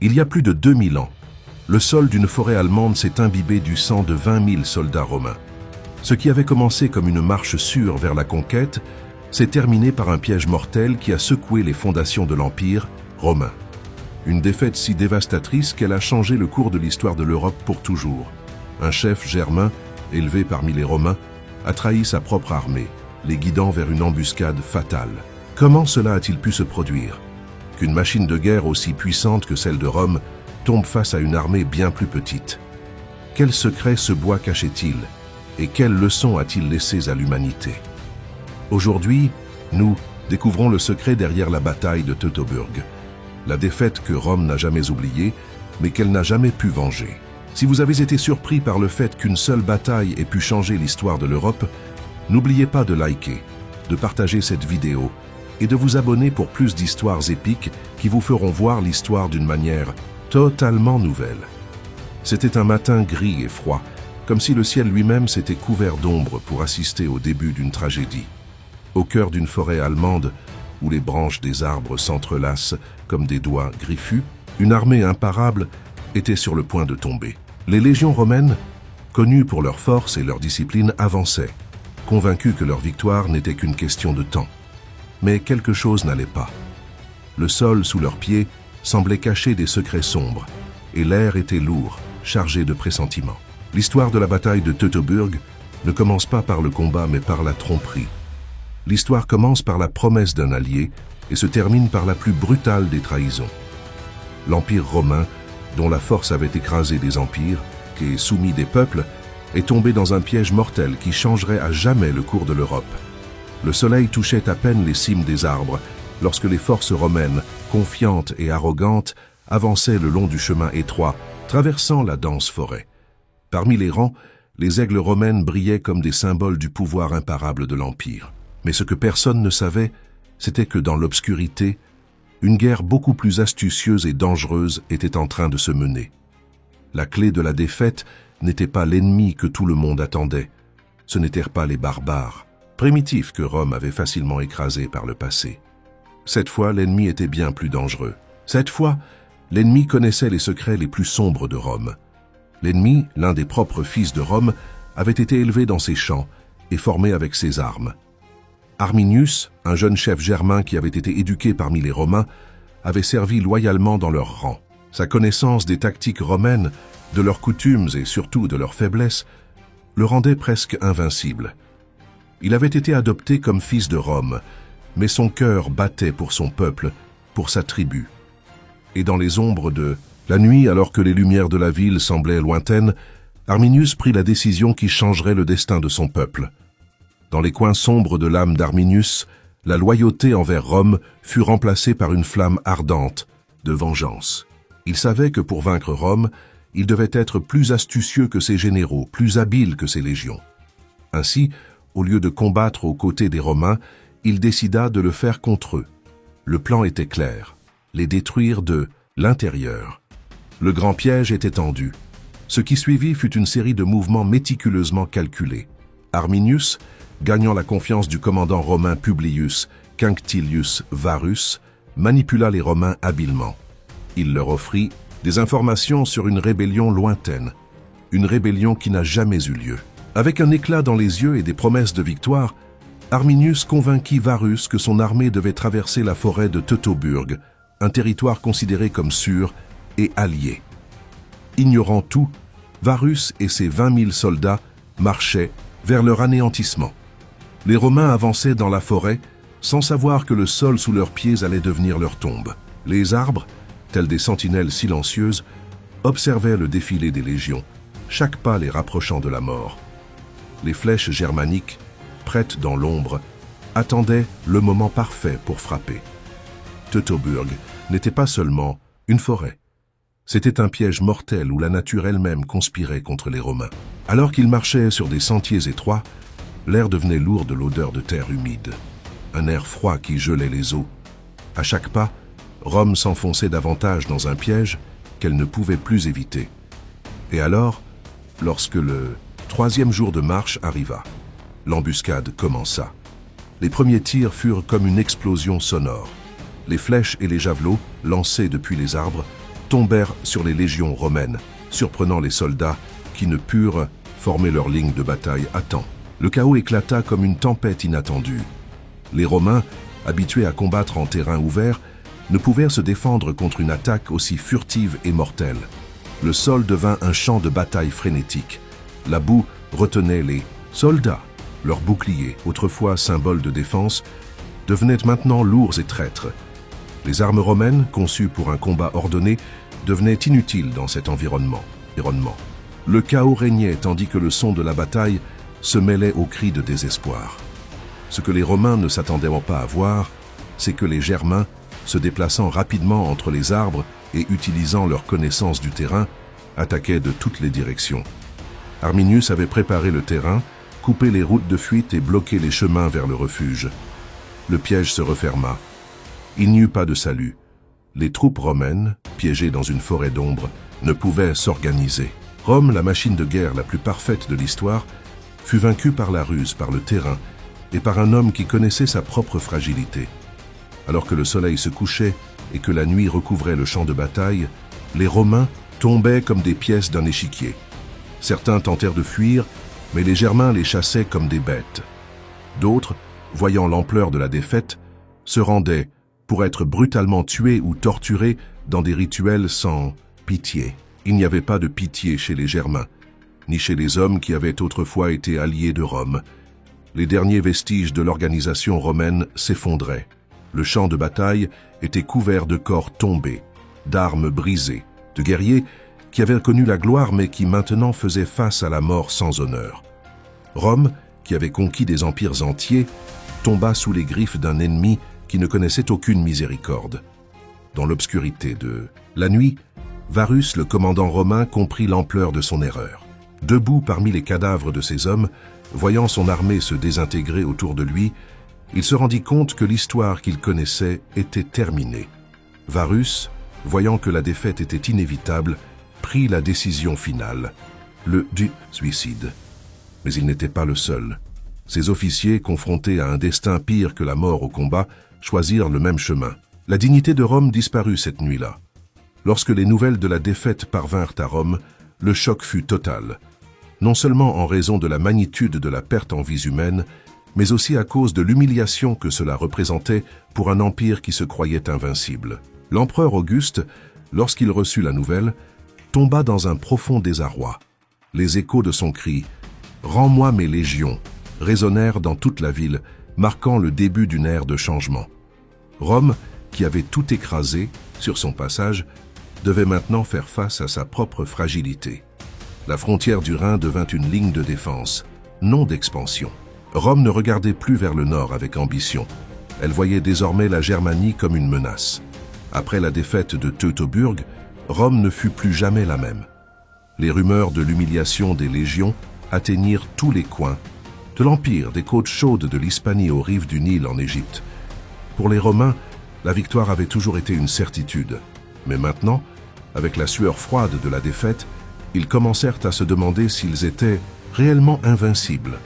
Il y a plus de 2000 ans, le sol d'une forêt allemande s'est imbibé du sang de 20 000 soldats romains. Ce qui avait commencé comme une marche sûre vers la conquête s'est terminé par un piège mortel qui a secoué les fondations de l'Empire romain. Une défaite si dévastatrice qu'elle a changé le cours de l'histoire de l'Europe pour toujours. Un chef germain, élevé parmi les Romains, a trahi sa propre armée, les guidant vers une embuscade fatale. Comment cela a-t-il pu se produire? Qu'une machine de guerre aussi puissante que celle de Rome tombe face à une armée bien plus petite. Quel secret ce bois cachait-il et quelles leçons a-t-il laissées à l'humanité? Aujourd'hui, nous découvrons le secret derrière la bataille de Teutoburg, la défaite que Rome n'a jamais oubliée, mais qu'elle n'a jamais pu venger. Si vous avez été surpris par le fait qu'une seule bataille ait pu changer l'histoire de l'Europe, n'oubliez pas de liker, de partager cette vidéo et de vous abonner pour plus d'histoires épiques qui vous feront voir l'histoire d'une manière totalement nouvelle. C'était un matin gris et froid, comme si le ciel lui-même s'était couvert d'ombre pour assister au début d'une tragédie. Au cœur d'une forêt allemande, où les branches des arbres s'entrelacent comme des doigts griffus, une armée imparable était sur le point de tomber. Les légions romaines, connues pour leur force et leur discipline, avançaient, convaincues que leur victoire n'était qu'une question de temps. Mais quelque chose n'allait pas. Le sol sous leurs pieds semblait cacher des secrets sombres, et l'air était lourd, chargé de pressentiments. L'histoire de la bataille de Teutoburg ne commence pas par le combat, mais par la tromperie. L'histoire commence par la promesse d'un allié et se termine par la plus brutale des trahisons. L'Empire romain, dont la force avait écrasé des empires et soumis des peuples, est tombé dans un piège mortel qui changerait à jamais le cours de l'Europe. Le soleil touchait à peine les cimes des arbres lorsque les forces romaines, confiantes et arrogantes, avançaient le long du chemin étroit, traversant la dense forêt. Parmi les rangs, les aigles romaines brillaient comme des symboles du pouvoir imparable de l'Empire. Mais ce que personne ne savait, c'était que dans l'obscurité, une guerre beaucoup plus astucieuse et dangereuse était en train de se mener. La clé de la défaite n'était pas l'ennemi que tout le monde attendait. Ce n'étaient pas les barbares primitifs que Rome avait facilement écrasés par le passé. Cette fois, l'ennemi était bien plus dangereux. Cette fois, l'ennemi connaissait les secrets les plus sombres de Rome. L'ennemi, l'un des propres fils de Rome, avait été élevé dans ses champs et formé avec ses armes. Arminius, un jeune chef germain qui avait été éduqué parmi les Romains, avait servi loyalement dans leurs rangs. Sa connaissance des tactiques romaines, de leurs coutumes et surtout de leurs faiblesses, le rendait presque invincible. Il avait été adopté comme fils de Rome, mais son cœur battait pour son peuple, pour sa tribu. Et dans les ombres de la nuit, alors que les lumières de la ville semblaient lointaines, Arminius prit la décision qui changerait le destin de son peuple. Dans les coins sombres de l'âme d'Arminius, la loyauté envers Rome fut remplacée par une flamme ardente de vengeance. Il savait que pour vaincre Rome, il devait être plus astucieux que ses généraux, plus habile que ses légions. Ainsi, au lieu de combattre aux côtés des Romains, il décida de le faire contre eux. Le plan était clair, les détruire de l'intérieur. Le grand piège était tendu. Ce qui suivit fut une série de mouvements méticuleusement calculés. Arminius, gagnant la confiance du commandant romain Publius Quinctilius Varus, manipula les Romains habilement. Il leur offrit des informations sur une rébellion lointaine, une rébellion qui n'a jamais eu lieu. Avec un éclat dans les yeux et des promesses de victoire, Arminius convainquit Varus que son armée devait traverser la forêt de Teutoburg, un territoire considéré comme sûr et allié. Ignorant tout, Varus et ses 20 000 soldats marchaient vers leur anéantissement. Les Romains avançaient dans la forêt sans savoir que le sol sous leurs pieds allait devenir leur tombe. Les arbres, tels des sentinelles silencieuses, observaient le défilé des légions, chaque pas les rapprochant de la mort. Les flèches germaniques, prêtes dans l'ombre, attendaient le moment parfait pour frapper. Teutoburg n'était pas seulement une forêt. C'était un piège mortel où la nature elle-même conspirait contre les Romains. Alors qu'ils marchaient sur des sentiers étroits, l'air devenait lourd de l'odeur de terre humide. Un air froid qui gelait les os. À chaque pas, Rome s'enfonçait davantage dans un piège qu'elle ne pouvait plus éviter. Et alors, lorsque le 3e jour de marche arriva, l'embuscade commença. Les premiers tirs furent comme une explosion sonore. Les flèches et les javelots, lancés depuis les arbres, tombèrent sur les légions romaines, surprenant les soldats qui ne purent former leur ligne de bataille à temps. Le chaos éclata comme une tempête inattendue. Les Romains, habitués à combattre en terrain ouvert, ne pouvaient se défendre contre une attaque aussi furtive et mortelle. Le sol devint un champ de bataille frénétique. La boue retenait les soldats. Leurs boucliers, autrefois symbole de défense, devenaient maintenant lourds et traîtres. Les armes romaines, conçues pour un combat ordonné, devenaient inutiles dans cet environnement. Le chaos régnait tandis que le son de la bataille se mêlait aux cris de désespoir. Ce que les Romains ne s'attendaient pas à voir, c'est que les Germains, se déplaçant rapidement entre les arbres et utilisant leur connaissance du terrain, attaquaient de toutes les directions. Arminius avait préparé le terrain, coupé les routes de fuite et bloqué les chemins vers le refuge. Le piège se referma. Il n'y eut pas de salut. Les troupes romaines, piégées dans une forêt d'ombre, ne pouvaient s'organiser. Rome, la machine de guerre la plus parfaite de l'histoire, fut vaincue par la ruse, par le terrain et par un homme qui connaissait sa propre fragilité. Alors que le soleil se couchait et que la nuit recouvrait le champ de bataille, les Romains tombaient comme des pièces d'un échiquier. Certains tentèrent de fuir, mais les Germains les chassaient comme des bêtes. D'autres, voyant l'ampleur de la défaite, se rendaient pour être brutalement tués ou torturés dans des rituels sans pitié. Il n'y avait pas de pitié chez les Germains, ni chez les hommes qui avaient autrefois été alliés de Rome. Les derniers vestiges de l'organisation romaine s'effondraient. Le champ de bataille était couvert de corps tombés, d'armes brisées, de guerriers qui avaient connu la gloire mais qui maintenant faisaient face à la mort sans honneur. Rome, qui avait conquis des empires entiers, tomba sous les griffes d'un ennemi qui ne connaissait aucune miséricorde. Dans l'obscurité de la nuit, Varus, le commandant romain, comprit l'ampleur de son erreur. Debout parmi les cadavres de ses hommes, voyant son armée se désintégrer autour de lui, il se rendit compte que l'histoire qu'il connaissait était terminée. Varus, voyant que la défaite était inévitable, prit la décision finale, le suicide. Mais il n'était pas le seul. Ses officiers, confrontés à un destin pire que la mort au combat, choisirent le même chemin. La dignité de Rome disparut cette nuit-là. Lorsque les nouvelles de la défaite parvinrent à Rome, le choc fut total. Non seulement en raison de la magnitude de la perte en vies humaines, mais aussi à cause de l'humiliation que cela représentait pour un empire qui se croyait invincible. L'empereur Auguste, lorsqu'il reçut la nouvelle, tomba dans un profond désarroi. Les échos de son cri « Rends-moi mes légions » résonnèrent dans toute la ville, marquant le début d'une ère de changement. Rome, qui avait tout écrasé sur son passage, devait maintenant faire face à sa propre fragilité. La frontière du Rhin devint une ligne de défense, non d'expansion. Rome ne regardait plus vers le nord avec ambition. Elle voyait désormais la Germanie comme une menace. Après la défaite de Teutoburg, Rome ne fut plus jamais la même. Les rumeurs de l'humiliation des légions atteignirent tous les coins, de l'Empire, des côtes chaudes de l'Hispanie aux rives du Nil en Égypte. Pour les Romains, la victoire avait toujours été une certitude. Mais maintenant, avec la sueur froide de la défaite, ils commencèrent à se demander s'ils étaient réellement invincibles.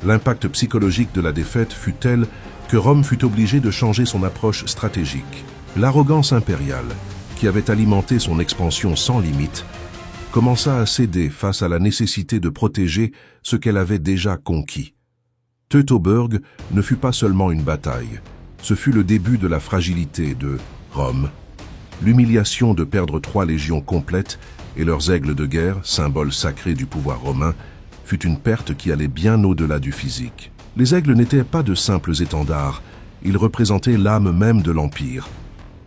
L'impact psychologique de la défaite fut tel que Rome fut obligée de changer son approche stratégique. L'arrogance impériale, qui avait alimenté son expansion sans limite, commença à céder face à la nécessité de protéger ce qu'elle avait déjà conquis. Teutoburg ne fut pas seulement une bataille, ce fut le début de la fragilité de Rome. L'humiliation de perdre 3 légions complètes et leurs aigles de guerre, symbole sacré du pouvoir romain, fut une perte qui allait bien au-delà du physique. Les aigles n'étaient pas de simples étendards, ils représentaient l'âme même de l'Empire.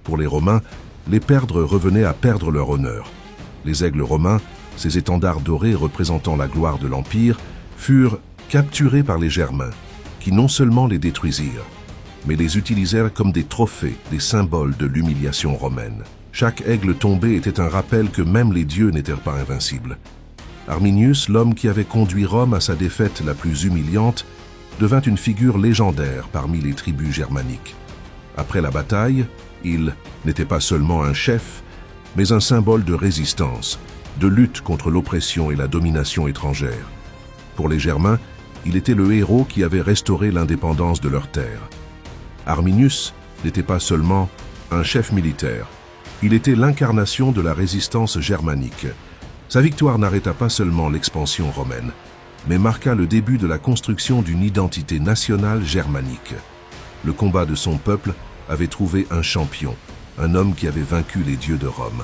Pour les Romains, les perdre revenait à perdre leur honneur. Les aigles romains, ces étendards dorés représentant la gloire de l'Empire, furent capturés par les Germains, qui non seulement les détruisirent, mais les utilisèrent comme des trophées, des symboles de l'humiliation romaine. Chaque aigle tombé était un rappel que même les dieux n'étaient pas invincibles. Arminius, l'homme qui avait conduit Rome à sa défaite la plus humiliante, devint une figure légendaire parmi les tribus germaniques. Après la bataille, il n'était pas seulement un chef, mais un symbole de résistance, de lutte contre l'oppression et la domination étrangère. Pour les Germains, il était le héros qui avait restauré l'indépendance de leur terre. Arminius n'était pas seulement un chef militaire, Il était l'incarnation de la résistance germanique. Sa victoire n'arrêta pas seulement l'expansion romaine, mais marqua le début de la construction d'une identité nationale germanique. Le combat de son peuple avait trouvé un champion, un homme qui avait vaincu les dieux de Rome.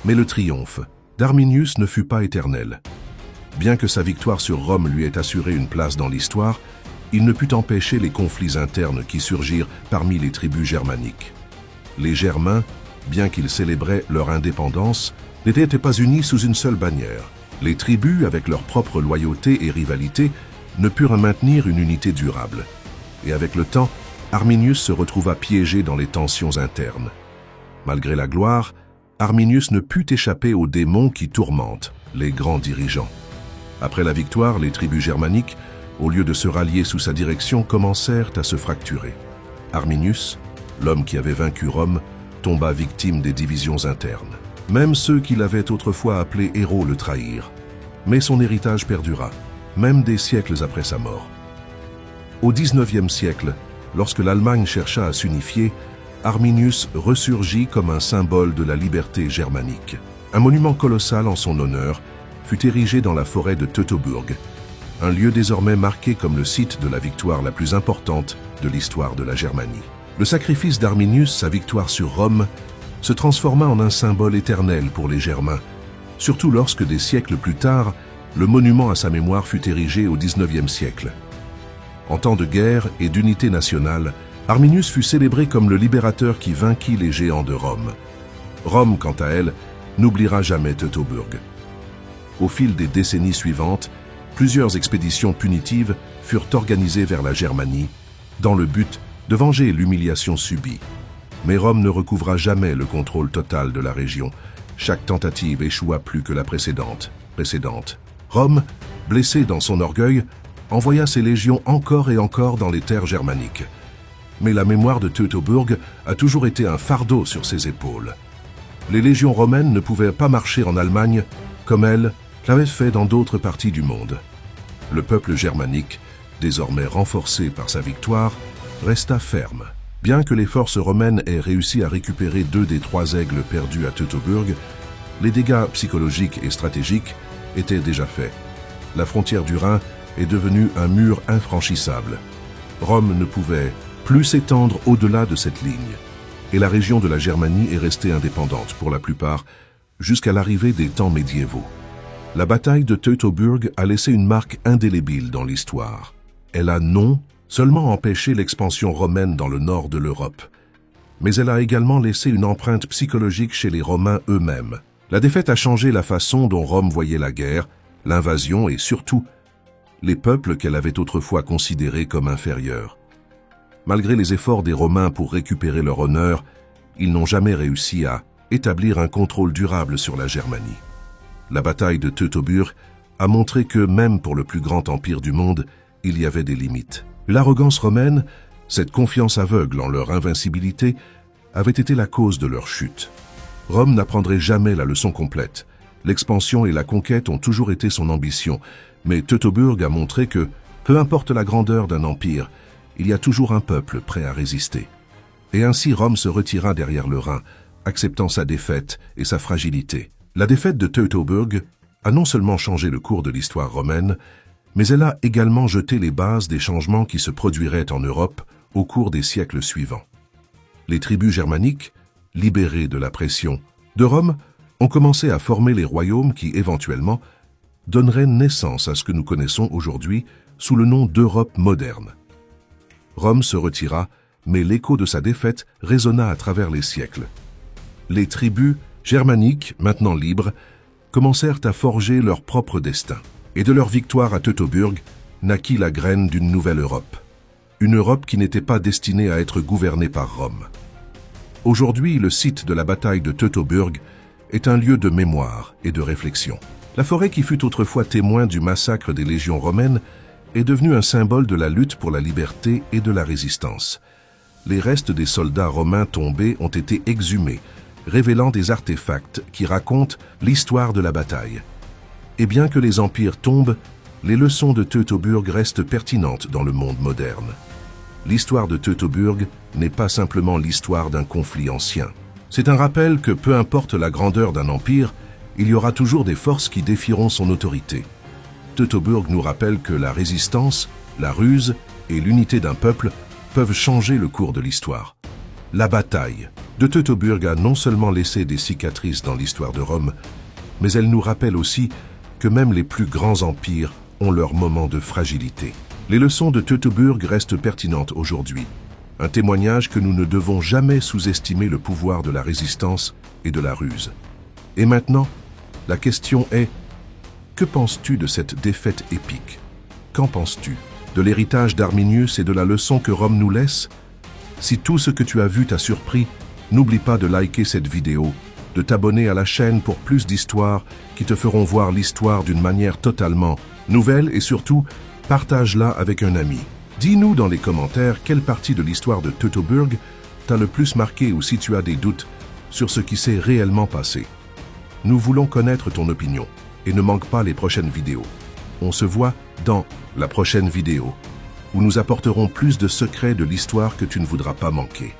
Mais le triomphe d'Arminius ne fut pas éternel. Bien que sa victoire sur Rome lui ait assuré une place dans l'histoire, il ne put empêcher les conflits internes qui surgirent parmi les tribus germaniques. Les Germains, bien qu'ils célébraient leur indépendance, n'étaient pas unis sous une seule bannière. Les tribus, avec leur propre loyauté et rivalité, ne purent maintenir une unité durable. Et avec le temps, Arminius se retrouva piégé dans les tensions internes. Malgré la gloire, Arminius ne put échapper aux démons qui tourmentent les grands dirigeants. Après la victoire, les tribus germaniques, au lieu de se rallier sous sa direction, commencèrent à se fracturer. Arminius, l'homme qui avait vaincu Rome, tomba victime des divisions internes. Même ceux qui l'avaient autrefois appelé héros le trahirent. Mais son héritage perdura, même des siècles après sa mort. Au XIXe siècle, lorsque l'Allemagne chercha à s'unifier, Arminius ressurgit comme un symbole de la liberté germanique. Un monument colossal en son honneur fut érigé dans la forêt de Teutoburg, un lieu désormais marqué comme le site de la victoire la plus importante de l'histoire de la Germanie. Le sacrifice d'Arminius, sa victoire sur Rome, se transforma en un symbole éternel pour les Germains, surtout lorsque des siècles plus tard, le monument à sa mémoire fut érigé au XIXe siècle. En temps de guerre et d'unité nationale, Arminius fut célébré comme le libérateur qui vainquit les géants de Rome. Rome, quant à elle, n'oubliera jamais Teutoburg. Au fil des décennies suivantes, plusieurs expéditions punitives furent organisées vers la Germanie, dans le but de venger l'humiliation subie. Mais Rome ne recouvra jamais le contrôle total de la région. Chaque tentative échoua plus que la précédente. Rome, blessé dans son orgueil, envoya ses légions encore et encore dans les terres germaniques. Mais la mémoire de Teutoburg a toujours été un fardeau sur ses épaules. Les légions romaines ne pouvaient pas marcher en Allemagne comme elles l'avaient fait dans d'autres parties du monde. Le peuple germanique, désormais renforcé par sa victoire, resta ferme. Bien que les forces romaines aient réussi à récupérer 2 des 3 aigles perdus à Teutoburg, les dégâts psychologiques et stratégiques étaient déjà faits. La frontière du Rhin est devenue un mur infranchissable. Rome ne pouvait plus s'étendre au-delà de cette ligne, et la région de la Germanie est restée indépendante pour la plupart jusqu'à l'arrivée des temps médiévaux. La bataille de Teutoburg a laissé une marque indélébile dans l'histoire. Elle a non seulement empêché l'expansion romaine dans le nord de l'Europe, mais elle a également laissé une empreinte psychologique chez les Romains eux-mêmes. La défaite a changé la façon dont Rome voyait la guerre, l'invasion et surtout les peuples qu'elle avait autrefois considérés comme inférieurs. Malgré les efforts des Romains pour récupérer leur honneur, ils n'ont jamais réussi à établir un contrôle durable sur la Germanie. La bataille de Teutoburg a montré que, même pour le plus grand empire du monde, il y avait des limites. L'arrogance romaine, cette confiance aveugle en leur invincibilité, avait été la cause de leur chute. Rome n'apprendrait jamais la leçon complète. L'expansion et la conquête ont toujours été son ambition, mais Teutoburg a montré que, peu importe la grandeur d'un empire, il y a toujours un peuple prêt à résister. Et ainsi Rome se retira derrière le Rhin, acceptant sa défaite et sa fragilité. La défaite de Teutoburg a non seulement changé le cours de l'histoire romaine, mais elle a également jeté les bases des changements qui se produiraient en Europe au cours des siècles suivants. Les tribus germaniques, libérées de la pression de Rome, ont commencé à former les royaumes qui, éventuellement, donneraient naissance à ce que nous connaissons aujourd'hui sous le nom d'Europe moderne. Rome se retira, mais l'écho de sa défaite résonna à travers les siècles. Les tribus germaniques, maintenant libres, commencèrent à forger leur propre destin. Et de leur victoire à Teutoburg naquit la graine d'une nouvelle Europe. Une Europe qui n'était pas destinée à être gouvernée par Rome. Aujourd'hui, le site de la bataille de Teutoburg est un lieu de mémoire et de réflexion. La forêt qui fut autrefois témoin du massacre des légions romaines est devenue un symbole de la lutte pour la liberté et de la résistance. Les restes des soldats romains tombés ont été exhumés, révélant des artefacts qui racontent l'histoire de la bataille. Et bien que les empires tombent, les leçons de Teutoburg restent pertinentes dans le monde moderne. L'histoire de Teutoburg n'est pas simplement l'histoire d'un conflit ancien. C'est un rappel que peu importe la grandeur d'un empire, il y aura toujours des forces qui défieront son autorité. Teutoburg nous rappelle que la résistance, la ruse et l'unité d'un peuple peuvent changer le cours de l'histoire. La bataille de Teutoburg a non seulement laissé des cicatrices dans l'histoire de Rome, mais elle nous rappelle aussi que même les plus grands empires ont leurs moments de fragilité. Les leçons de Teutoburg restent pertinentes aujourd'hui, un témoignage que nous ne devons jamais sous-estimer le pouvoir de la résistance et de la ruse. Et maintenant, la question est, que penses-tu de cette défaite épique? Qu'en penses-tu de l'héritage d'Arminius et de la leçon que Rome nous laisse? Si tout ce que tu as vu t'a surpris, n'oublie pas de liker cette vidéo, de t'abonner à la chaîne pour plus d'histoires qui te feront voir l'histoire d'une manière totalement nouvelle et surtout, partage-la avec un ami. Dis-nous dans les commentaires quelle partie de l'histoire de Teutoburg t'a le plus marqué ou si tu as des doutes sur ce qui s'est réellement passé. Nous voulons connaître ton opinion et ne manque pas les prochaines vidéos. On se voit dans la prochaine vidéo où nous apporterons plus de secrets de l'histoire que tu ne voudras pas manquer.